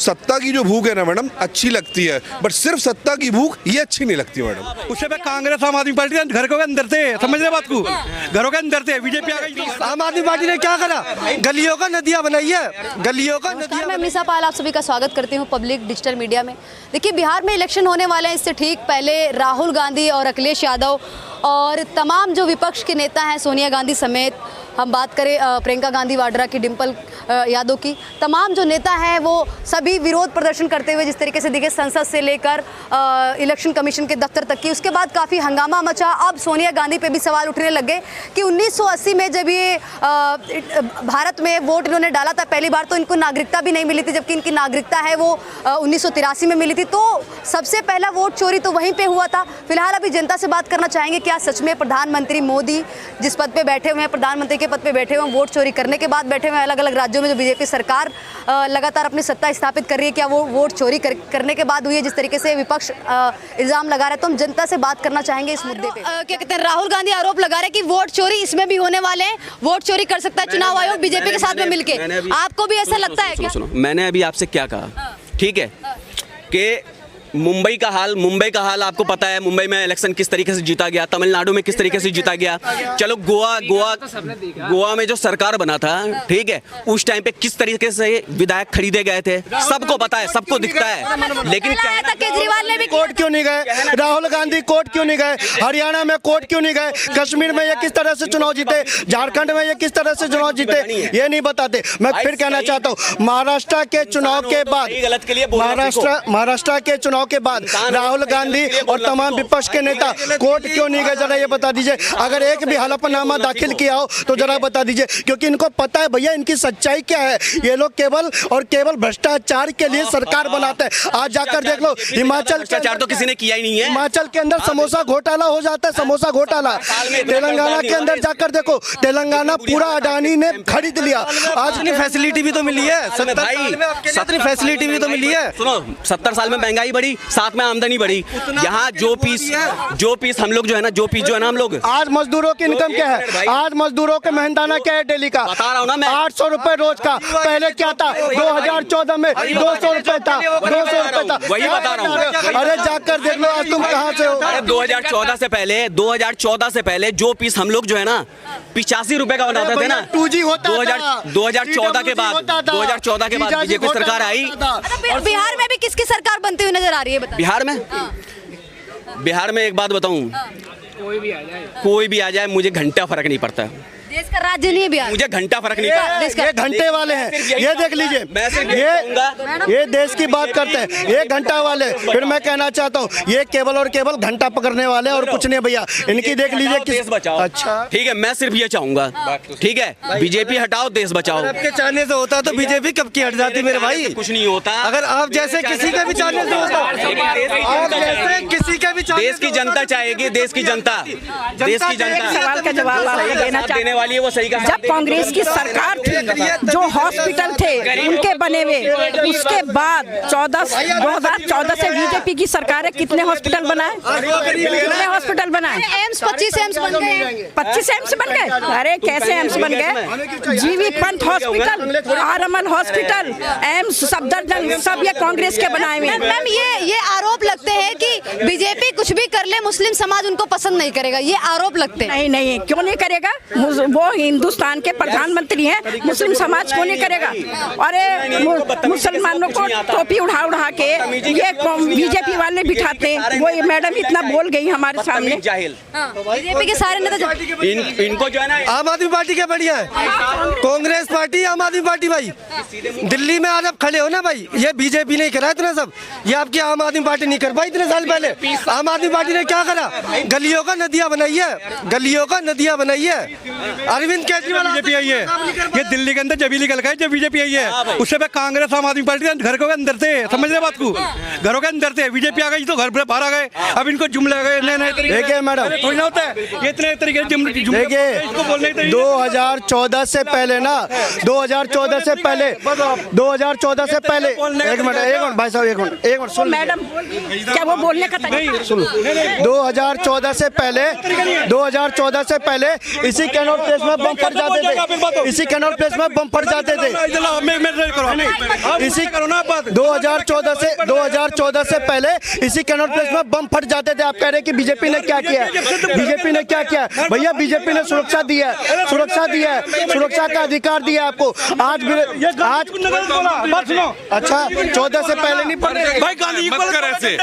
सत्ता की जो भूख है ना मैडम अच्छी लगती है, बट सिर्फ सत्ता की भूख ये अच्छी नहीं लगती मैडम। उससे पे कांग्रेस आम आदमी पार्टी घर के अंदर थे, समझ रहे बात को, घरों के अंदर थे। बीजेपी आ गई, आम आदमी पार्टी ने क्या करा? गलियों का नदियां बनाई है, गलियों का नदियां। मैं मिसा पाल आप सभी का स्वागत करती हूँ पब्लिक डिजिटल मीडिया में। देखिए, बिहार में इलेक्शन होने वाले हैं, इससे ठीक पहले राहुल गांधी और अखिलेश यादव और तमाम जो विपक्ष के नेता हैं, सोनिया गांधी समेत, हम बात करें प्रियंका गांधी वाड्रा की, डिम्पल यादव की, तमाम जो नेता हैं वो सभी विरोध प्रदर्शन करते हुए जिस तरीके से दिखे, संसद से लेकर इलेक्शन कमीशन के दफ्तर तक की। उसके बाद काफ़ी हंगामा मचा। अब सोनिया गांधी पे भी सवाल उठने लग गए कि 1980 में जब ये भारत में वोट इन्होंने डाला था पहली बार, तो इनको नागरिकता भी नहीं मिली थी, जबकि इनकी नागरिकता है वो 1983 में मिली थी। तो सबसे पहला वोट चोरी तो वहीं पर हुआ था। फिलहाल अभी जनता से बात करना चाहेंगे, क्या सच में प्रधानमंत्री मोदी जिस पद पे बैठे हुए हैं, प्रधानमंत्री के पद पे बैठे हुए हैं, वोट चोरी करने के बाद बैठे हुए हैं? अलग अलग राज्यों में जो बीजेपी सरकार लगातार अपनी सत्ता स्थापित कर रही है, क्या वो वोट चोरी करने के बाद हुई है, जिस तरीके से विपक्ष इल्जाम लगा रहा है? तो हम जनता से बात करना चाहेंगे इस मुद्दे पे। क्या कहते हैं, राहुल गांधी आरोप लगा रहे हैं कि वोट चोरी इसमें भी होने वाले हैं, वोट चोरी कर सकता है चुनाव आयोग बीजेपी के साथ में मिलकर। आपको भी ऐसा लगता है क्या? मैंने अभी आपसे क्या कहा, ठीक है, कि मुंबई का हाल आपको पता है। मुंबई में इलेक्शन किस तरीके से जीता गया, तमिलनाडु में किस तरीके से जीता गया। चलो गोवा में जो सरकार बना था, ठीक है, उस टाइम पे किस तरीके से विधायक खरीदे गए थे, सबको पता है, सबको दिखता है। लेकिन केजरीवाल ने भी कोर्ट क्यों नहीं गए? राहुल गांधी कोर्ट क्यों नहीं गए? हरियाणा में कोर्ट क्यों नहीं गए? कश्मीर में ये किस तरह से चुनाव जीते? झारखंड में ये किस तरह से चुनाव जीते? ये नहीं बताते। मैं फिर कहना चाहता हूँ, महाराष्ट्र के चुनाव के बाद, महाराष्ट्र के चुनाव के बाद राहुल गांधी और तमाम विपक्ष के नेता कोर्ट क्यों नहीं गए? जरा ये बता दीजिए। अगर एक भी हलफनामा दाखिल किया हो तो जरा बता दीजिए, क्योंकि इनको पता है भैया इनकी सच्चाई क्या है। ये लोग केवल और केवल भ्रष्टाचार के लिए सरकार बनाते हैं। आज जाकर देख लो, हिमाचल भ्रष्टाचार तो किसी ने किया ही नहीं है। हिमाचल के अंदर समोसा घोटाला हो जाता है, समोसा घोटाला। तेलंगाना के अंदर जाकर देखो, तेलंगाना पूरा अडानी ने खरीद लिया। आज इतनी फैसिलिटी भी तो मिली है, 70 फैसिलिटी भी तो मिली है। सुनो, 70 साल में महंगाई बढ़ी, साथ में आमदनी बढ़ी। यहाँ जो पीस हम लोग जो है ना, हम लोग आज मजदूरों की इनकम क्या है? आज मजदूरों के मेहनताना क्या है डेली का? बता रहा हूँ ना मैं, 800 रुपए रोज का। पहले क्या था? 2014 में 200 रुपए था, 200 रुपए था। वही बता रहा हूँ। अरे जाकर देख लो, आज तुम कहाँ से हो? 2014 से पहले जो पीस हम लोग जो है ना 85 रुपए का बनाते थे ना, 2G होता था। 2014 के बाद बीजेपी सरकार आई। बिहार में भी किसकी सरकार बनती हुई नजर आ रही है? बिहार में एक बात बताऊं, कोई भी आ जाए मुझे घंटा फर्क नहीं पड़ता। देश का राज्य नहीं है बिहार, मुझे घंटा फर्क नहीं पड़ता। ये घंटे वाले हैं, ये देख लीजिए, ये देश की बात करते हैं, ये घंटा वाले। फिर मैं कहना चाहता हूँ, ये केवल और केवल घंटा पकड़ने वाले और कुछ नहीं भैया। इनकी देख लीजिए देश बचाओ। अच्छा ठीक है, मैं सिर्फ ये चाहूंगा, ठीक है, बीजेपी हटाओ, देश बचाओ। आपके चाहने से होता तो बीजेपी कब की हट जाती मेरे भाई? कुछ नहीं होता। अगर आप जैसे किसी का भी चाहने से होता, आप जैसे किसी का भी देश की जनता चाहेगी, देश की जनता सवाल का जवाब आपको देना देने वाली है, वो सही का। जब कांग्रेस की सरकार थी, जो हॉस्पिटल थे उनके बने हुए, उसके बाद 2014 से बीजेपी की सरकार है, कितने हॉस्पिटल बनाए? कितने हॉस्पिटल बनाए? एम्स 25 एम्स बन गए। 25 एम्स बन गए? अरे कैसे एम्स बन गए? जीवी Pant hospital, RML hospital, AIIMS, Safdarjung, सब ये कांग्रेस के बनाए हुए। मैम, ये आरोप लगते हैं कि बीजेपी कुछ भी कर ले, मुस्लिम समाज उनको पसंद नहीं करेगा, ये आरोप लगते हैं। नहीं, क्यों नहीं करेगा? वो हिंदुस्तान के प्रधानमंत्री हैं, मुस्लिम समाज क्यों नहीं करेगा? अरे मुसलमानों को टोपी उड़ा के ये बीजेपी वाले बिठाते हैं। वो ये मैडम इतना बोल गई हमारे सामने। बीजेपी के सारे नेता इनको जो है ना, आम आदमी पार्टी क्या बढ़िया है? कांग्रेस पार्टी, आम आदमी पार्टी। भाई दिल्ली में आज आप खड़े हो ना भाई, ये बीजेपी नहीं करा इतना सब, ये आपकी आम आदमी पार्टी नहीं कर पाई इतने साल पहले। आम आदमी पार्टी ने क्या करा? गलियों का नदियां बनाई है, गलियों का नदियां बनाई है। अरविंद केजरीवाल बीजेपी आई है, ये दिल्ली के अंदर जब निकल गए जब बीजेपी आई है। उससे पे कांग्रेस आम आदमी पार्टी घर के अंदर थे, समझ रहे बात को, घरों के अंदर थे। बीजेपी आ गई तो घर बाहर आ गए, अब इनको जुमले गए नए तरीके। मैडम थोड़ी ना होता है ये इतने तरीके देखिए, 2014 से पहले ना, 2014 से पहले एक मिनट भाई साहब, एक मिनट सुन मैडम, क्या वो बोलने का तरीका? सुनो, 2014 से पहले इसी कैनॉट प्लेस में में बम फट जाते थे, इसी कैनॉट प्लेस में बम फट जाते थे। इसी 2014 से पहले इसी कैनॉट प्लेस में बम फट जाते थे। आप कह रहे हैं कि बीजेपी ने क्या किया है? बीजेपी ने क्या किया है? भैया बीजेपी ने सुरक्षा दी है, सुरक्षा दी है, सुरक्षा का अधिकार दिया आपको। आज अच्छा 14 से पहले नहीं पढ़े भाई गांधी मत कर ऐसे।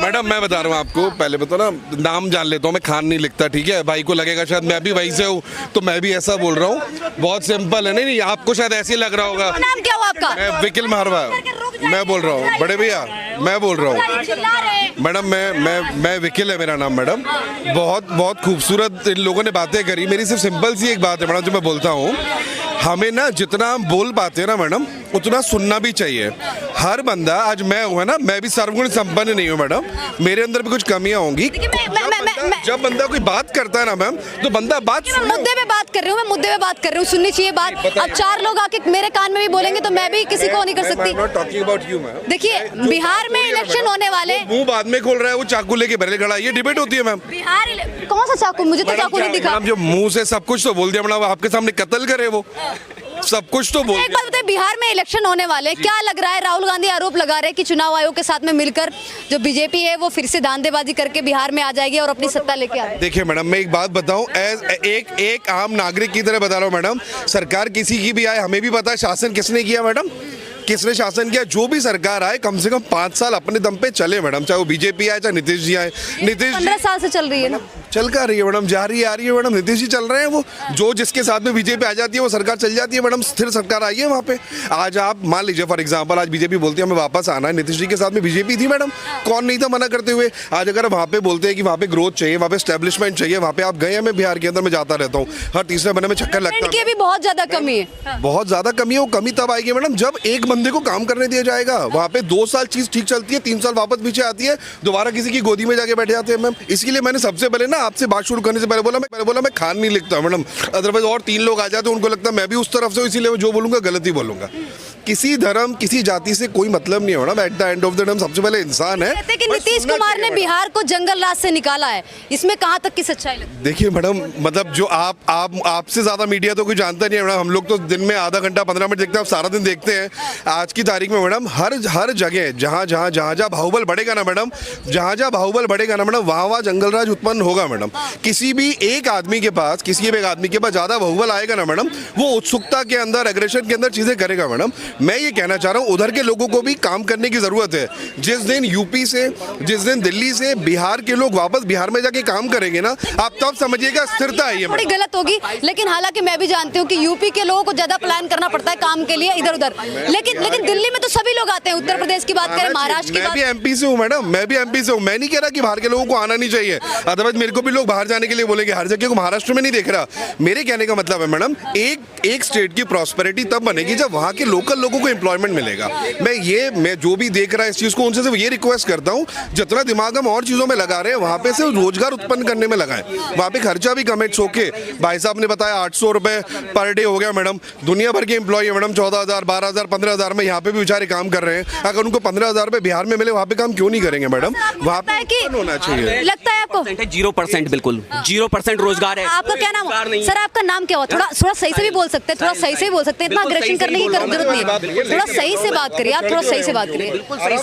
मैडम मैं बता रहा हूँ आपको, पहले बताओ ना, नाम जान लेता हूँ मैं, खान नहीं लिखता, ठीक है? भाई को लगेगा शायद मैं भी वहीं से हूँ तो मैं भी ऐसा बोल रहा हूँ, बहुत सिंपल है। नहीं आपको शायद ऐसे ही लग रहा होगा। नाम क्या हुआ आपका? मैं विकिल मारवा मैं बोल रहा हूँ, बड़े भैया मैं बोल रहा हूँ। मैडम मैं विकिल है मेरा नाम। मैडम बहुत खूबसूरत इन लोगों ने बातें करी। मेरी सिर्फ सिंपल सी एक बात है मैडम जो मैं बोलता हूँ, हमें ना जितना हम बोल पाते हैं ना मैडम उतना सुनना भी चाहिए। हर बंदा, आज मैं हूँ ना, मैं भी सर्वगुण संपन्न नहीं हूँ मैडम, मेरे अंदर भी कुछ कमियां होंगी। जब बंदा कोई बात करता है ना मैम तो बंदा बात मुद्दे पे बात कर रही हूँ, मैं मुद्दे पे बात कर रही हूँ, सुननी चाहिए बात। अब 4 लोग आके मेरे कान में भी बोलेंगे तो मैं भी किसी को नहीं कर सकती। देखिए बिहार में इलेक्शन होने वाले, मुंह बाद में खोल रहा है वो चाकू लेके पहले खड़ा है, ये डिबेट होती है मैम। बिहार कौन सा चाकू? मुझे तो चाकू नहीं दिखा। मैडम जो मुंह से सब कुछ तो बोल दिया मैडम, आपके सामने कत्ल करे वो सब कुछ तो बोल। एक बात बताइए, बिहार में इलेक्शन होने वाले, क्या लग रहा है? राहुल गांधी आरोप लगा रहे हैं कि चुनाव आयोग के साथ में मिलकर जो बीजेपी है वो फिर से धांधेबाजी करके बिहार में आ जाएगी और अपनी सत्ता लेके आ जाएगी। देखिए मैडम मैं एक बात बताऊं, एक आम नागरिक की तरह बता रहा हूं मैडम, सरकार किसी की भी आए हमें भी पता है शासन किसने किया मैडम, किसने शासन किया। जो भी सरकार आए कम से कम 5 साल अपने दम पे चले मैडम, चाहे वो बीजेपी आए चाहे नीतीश जी आए। नीतीश 15 साल से चल रही है ना, चल कर रही है मैडम, जा रही है आ रही है मैडम, नीतीश जी चल रहे हैं। वो जो जिसके साथ में बीजेपी आ जाती है वो सरकार चल जाती है मैडम, स्थिर सरकार आई है वहाँ पे। आज आप मान लीजिए फॉर एग्जाम्पल, आज बीजेपी बोलती है हमें वापस आना है, नीतीश जी के साथ में बीजेपी थी मैडम, कौन नहीं था मना करते हुए। आज अगर वहाँ पे बोलते हैं कि वहाँ पे ग्रोथ चाहिए, वहाँ पे स्टैब्लिशमेंट चाहिए, वहाँ पे आप गए हैं, मैं बिहार के अंदर में जाता रहता हूँ, हर तीसरे महीने में चक्कर लगता है। भी बहुत ज्यादा कमी है, बहुत ज्यादा कमी है। वो कमी तब आएगी मैडम जब एक बंदे को काम करने दिया जाएगा। वहाँ पे 2 साल चीज ठीक चलती है, 3 साल वापस पीछे आती है, दोबारा किसी की गोदी में जाके बैठ जाते हैं मैम। इसलिए मैंने सबसे पहले ना आपसे बात शुरू करने से पहले बोला मैं खान नहीं लिखता मैडम, अदरवाइज और 3 लोग आ जाते उनको लगता है मैं भी उस तरफ से, इसीलिए मैं जो बोलूंगा गलत ही बोलूंगा। किसी धर्म किसी जाति से कोई मतलब नहीं है madam, at the end of the day सबसे पहले इंसान है। कहते हैं कि नीतीश कुमार ने बिहार को जंगल राज से निकाला है, इसमें कहां तक की सच्चाई लगती है? देखिए मैडम, मतलब जो आपसे ज्यादा मीडिया तो कोई जानता नहीं है मैडम, हम लोग तो दिन में आधा घंटा 15 मिनट देखते हैं, आप सारा दिन देखते हैं। आज की तारीख में मैडम हर जगह जहाँ बाहुबल बढ़ेगा ना मैडम, जहाँ बाहुबल बढ़ेगा ना मैडम, वहाँ जंगल राज उत्पन्न होगा मैडम। किसी भी एक आदमी के पास ज्यादा बाहुबल आएगा ना मैडम, वो उत्सुकता के अंदर, एग्रेशन के अंदर चीजें करेगा मैडम। मैं ये कहना चाह रहा हूँ उधर के लोगों को भी काम करने की जरूरत है। जिस दिन यूपी से, जिस दिन दिल्ली से बिहार के लोग वापस बिहार में जाके काम करेंगे ना, आप तब समझिएगा स्थिरता है। ये थोड़ी गलत होगी, लेकिन हालांकि मैं भी जानती हूँ कि यूपी के लोगों को ज्यादा प्लान करना पड़ता है काम के लिए इधर उधर, लेकिन दिल्ली में तो सभी लोग आते हैं। उत्तर प्रदेश की बात करें, महाराष्ट्र की बात, मैं भी एमपी से हूँ मैडम, मैं भी एमपी से हूँ। मैं नहीं कह रहा कि बाहर के लोगों को आना नहीं चाहिए, अदरवाइज मेरे को भी लोग बाहर जाने के लिए बोलेंगे, हर जगह को महाराष्ट्र में नहीं देख रहा। मेरे कहने का मतलब है मैडम, एक स्टेट की प्रॉस्पेरिटी तब बनेगी जब वहाँ के लोकल लोगों को एम्प्लॉयमेंट मिलेगा। मैं जो भी देख रहा है इस चीज को, उनसे ये रिक्वेस्ट करता हूँ, जितना दिमाग हम और चीजों में लगा रहे हैं वहाँ पे से रोजगार उत्पन्न करने में लगाएं। वहाँ पे खर्चा भी कम है। ओके भाई साहब ने बताया 800 रुपए पर डे हो गया मैडम, दुनिया भर के एम्प्लॉय है मैडम, 14,000 12,000 15,000 में यहाँ पे भी बेचारे काम कर रहे हैं। अगर उनको 15,000 रुपए बिहार में मिले, वहाँ पे काम क्यों नहीं करेंगे मैडम? वहाँ पे होना चाहिए। लगता है आपको 0%, बिल्कुल 0% रोजगार है। आपका क्या नाम है सर? आपका नाम क्या हुआ? थोड़ा सही से भी बोल सकते हैं, थोड़ा सही से भी बोल सकते हैं, इतना अग्रेशन करने की जरूरत नहीं है। थोड़ा सही से बात करिए, आप थोड़ा सही से बात करिए।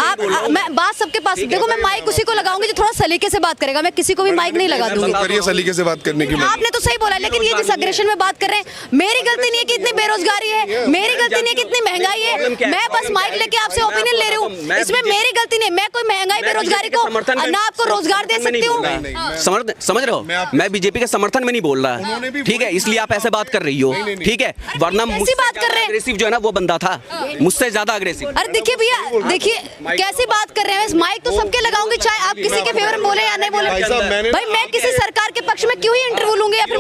आप मैं बात सबके पास, देखो मैं माइक उसी को लगाऊंगी जो थोड़ा सलीके से बात करेगा, मैं किसी को भी माइक नहीं लगा दूंगी। करिए सलीके से बात करने की। आपने तो सही बोला, लेकिन ये जिस अग्रेशन में बात कर रहे हैं, मेरी गलती नहीं है कि इतनी बेरोजगारी है, मेरी गलती नहीं है कि इतनी महंगाई है। मैं बस माइक लेके आपसे ओपिनियन ले रही हूँ, इसमें मेरी गलती नहीं। मैं कोई महंगाई बेरोजगारी को ना आपको रोजगार दे सकती हूँ। समझ रहे हो, मैं बीजेपी के समर्थन में नहीं बोल रहा, ठीक है, इसलिए आप ऐसे बात कर रही हो, ठीक है, वरना मुझसे बात कर रहे हैं। अग्रेसिव जो है ना वो बंदा था, मुझसे ज्यादा अग्रेसिव। अरे देखिए भैया, देखिए कैसी बात कर रहे हैं। माइक तो सबके लगाऊंगी, चाहे आप किसी के फेवर में बोले या नहीं बोले। भाई मैं किसी सरकार के पक्ष में क्यों ही इंटरव्यू लूंगी, या फिर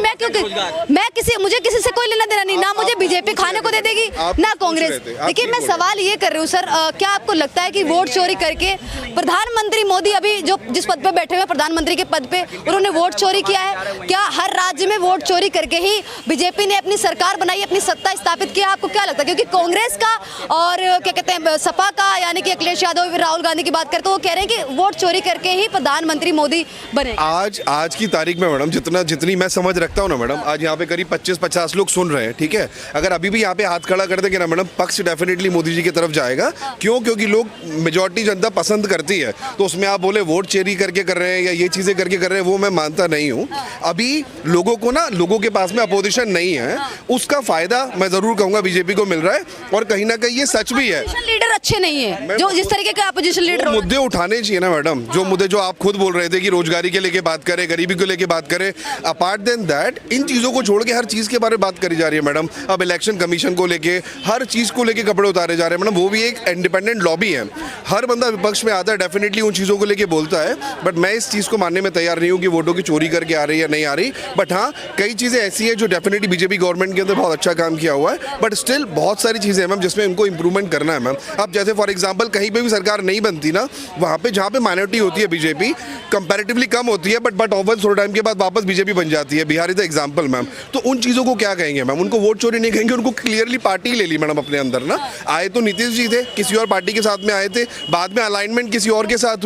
मुझे किसी से कोई लेना देना नहीं, ना मुझे बीजेपी खाने को दे देगी ना कांग्रेस। देखिए मैं सवाल ये कर रही हूँ सर, क्या आपको लगता है कि वोट चोरी करके प्रधानमंत्री मोदी अभी जो जिस पद पे बैठे हुए प्रधानमंत्री के पद पे, उन्होंने वोट चोरी किया है? क्या हर राज्य में वोट चोरी करके ही बीजेपी ने अपनी सरकार बनाई, अपनी सत्ता स्थापित किया? आपको क्या लगता है? क्योंकि कांग्रेस का का और क्या कहते हैं सपा का, यानी कि अखिलेश यादव राहुल गांधी की बात करते तो वो कह रहे हैं कि वोट चोरी करके ही प्रधानमंत्री मोदी बने। आज की तारीख में मैडम जितनी मैं समझ रखता हूँ ना मैडम, आज यहाँ पे करीब 25-50 लोग सुन रहे हैं, ठीक है। अगर अभी भी यहाँ पे हाथ खड़ा कर देंगे ना मैडम, पक्ष डेफिनेटली मोदी जी की तरफ जाएगा। क्यों? क्योंकि लोग मेजॉरिटी जनता पसंद करती है। तो उसमें आप बोले वोट चोरी करके कर रहे हैं या ये चीजें करके कर रहे हैं, वो मैं मानता नहीं हूँ। अभी लोगों को ना, लोगों के पास में अपोजिशन नहीं है, उसका फायदा मैं जरूर कहूंगा बीजेपी को मिल रहा है। और कहीं ना कहीं ये सच भी है, लीडर अच्छे नहीं है जो जिस तरीके के अपोजिशन लीडर। मुद्दे उठाने चाहिए ना मैडम, जो मुद्दे जो आप खुद बोल रहे थे कि रोजगारी के लेके बात करें, गरीबी को लेके बात करें। अपार्ट देन दैट इन चीजों को छोड़ के हर चीज के बारे में बात करी जा रही है मैडम। अब इलेक्शन कमीशन को लेके हर चीज को लेके कपड़े उतारे जा रहे हैं मैडम। वो भी एक इंडिपेंडेंट लॉबी है, हर बंदा विपक्ष में आता है, डेफिनेटली उन चीजों को लेके बोलता है। बट मैं इस चीज को मानने में तैयार नहीं हूँ कि वोटों की चोरी करके आ रही है या नहीं आ रही। बट हाँ, कई चीजें ऐसी है जो डेफिनेटली बीजेपी गवर्नमेंट के अंदर बहुत अच्छा काम किया हुआ है। बट स्टिल बहुत सारी चीजें हैं मैम जिसमें इनको इंप्रूवमेंट करना है मैम। अब जैसे फॉर एग्जाम्पल कहीं पे भी सरकार नहीं बनती ना, वहाँ पे जहाँ पे माइनॉरिटी होती है बीजेपी कंपैरेटिवली कम होती है, बट ऑफन थोड़े टाइम के बाद वापस बीजेपी बन जाती है। Bihar is the example ma'am. तो उन चीज़ों को क्या कहेंगे मैम? उनको वोट चोरी नहीं कहेंगे, उनको क्लियरली पार्टी ले ली मैडम अपने अंदर ना। आए तो नीतीश जी थे, किसी और पार्टी के साथ में आए थे, बाद में अलाइनमेंट किसी और के साथ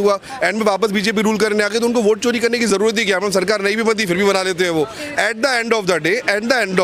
हुआ, एंड में वापस बीजेपी रूल करने आ गए। तो उनको वोट चोरी करने की जरूरत ही क्या मैम? सरकार नहीं भी बनती फिर भी बना लेते हैं वो। At the end of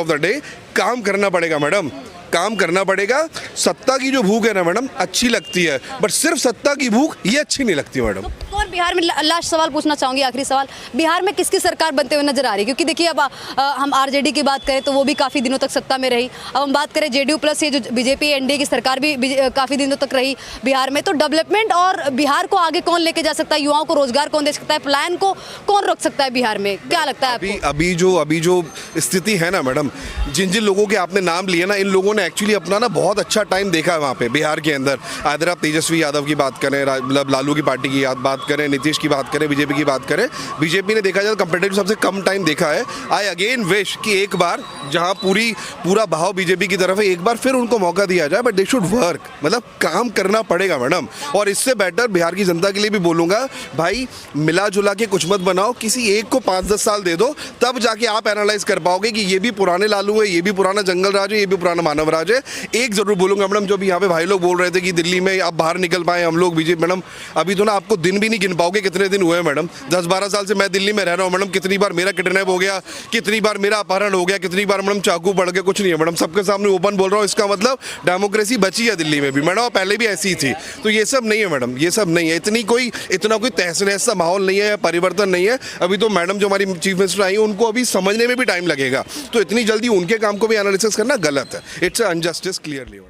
the day काम करना पड़ेगा मैडम, काम करना पड़ेगा। सत्ता की जो भूख है ना मैडम अच्छी लगती है, बट सिर्फ सत्ता की भूख ये अच्छी नहीं लगती मैडम। कौन बिहार में, लास्ट सवाल पूछना चाहूंगी, आखिरी सवाल, बिहार में किसकी सरकार बनते हुए नजर आ रही है? क्योंकि देखिए अब हम आरजेडी की बात करें तो वो भी काफ़ी दिनों तक सत्ता में रही। अब हम बात करें जेडीयू प्लस ये जो बीजेपी एनडीए की सरकार भी काफ़ी दिनों तक रही बिहार में। तो डेवलपमेंट और बिहार को आगे कौन लेके जा सकता है? युवाओं को रोजगार कौन दे सकता है? प्लान को कौन रोक सकता है बिहार में? क्या लगता है आपको? अभी जो स्थिति है ना मैडम, जिन लोगों के आपने नाम लिए ना, इन लोगों ने एक्चुअली अपना ना बहुत अच्छा टाइम देखा है वहाँ पे बिहार के अंदर। अगर आप तेजस्वी यादव की बात करें, मतलब लालू की पार्टी की बात करें, नीतीश की बात करें, बीजेपी की बात करें, बीजेपी ने देखा जाए तो कंपेरेटिव सबसे कम टाइम देखा है। आई अगेन विश कि एक बार जहाँ पूरा बहाव बीजेपी की तरफ है, एक बार फिर उनको मौका दिया जाए। बट दे शुड वर्क, मतलब काम करना पड़ेगा मैडम। और इससे बेटर बिहार की जनता के लिए भी बोलूँगा, भाई मिला जुला के कुछ मत बनाओ, किसी एक को 5-10 साल दे दो, तब जाके आप एनालाइज कर पाओगे कि ये भी पुराने लालू है, ये भी पुराना जंगल राज है, ये भी पुराना मानव राज है। एक जरूर बोलूंगा मैडम, जो भी यहाँ पे भाई लोग बोल रहे थे कि दिल्ली में आप बाहर निकल पाए हम लोग बीजेपी, मैडम अभी तो ना आपको दिन भी नहीं गिन पाओगे कितने दिन हुए हैं मैडम। 10-12 साल से मैं दिल्ली में रह रहा हूँ मैडम, कितनी बार मेरा किडनैप हो गया, कितनी बार मेरा अपहरण हो गया, कितनी बार मैडम चाकू पड़ गया। कुछ नहीं है मैडम, सबके सामने ओपन बोल रहा हूँ। इसका मतलब डेमोक्रेसी बची है दिल्ली में भी मैडम, पहले भी ऐसी ही थी। तो ये सब नहीं है मैडम, ये सब नहीं है। इतना कोई तहस नहस सा माहौल नहीं है, परिवर्तन नहीं है। अभी तो मैडम जो हमारी चीफ मिनिस्टर आई उनको अभी समझने में भी टाइम लगेगा। तो इतनी जल्दी उनके काम को भी एनालिसिस करना गलत है। It's injustice clearly.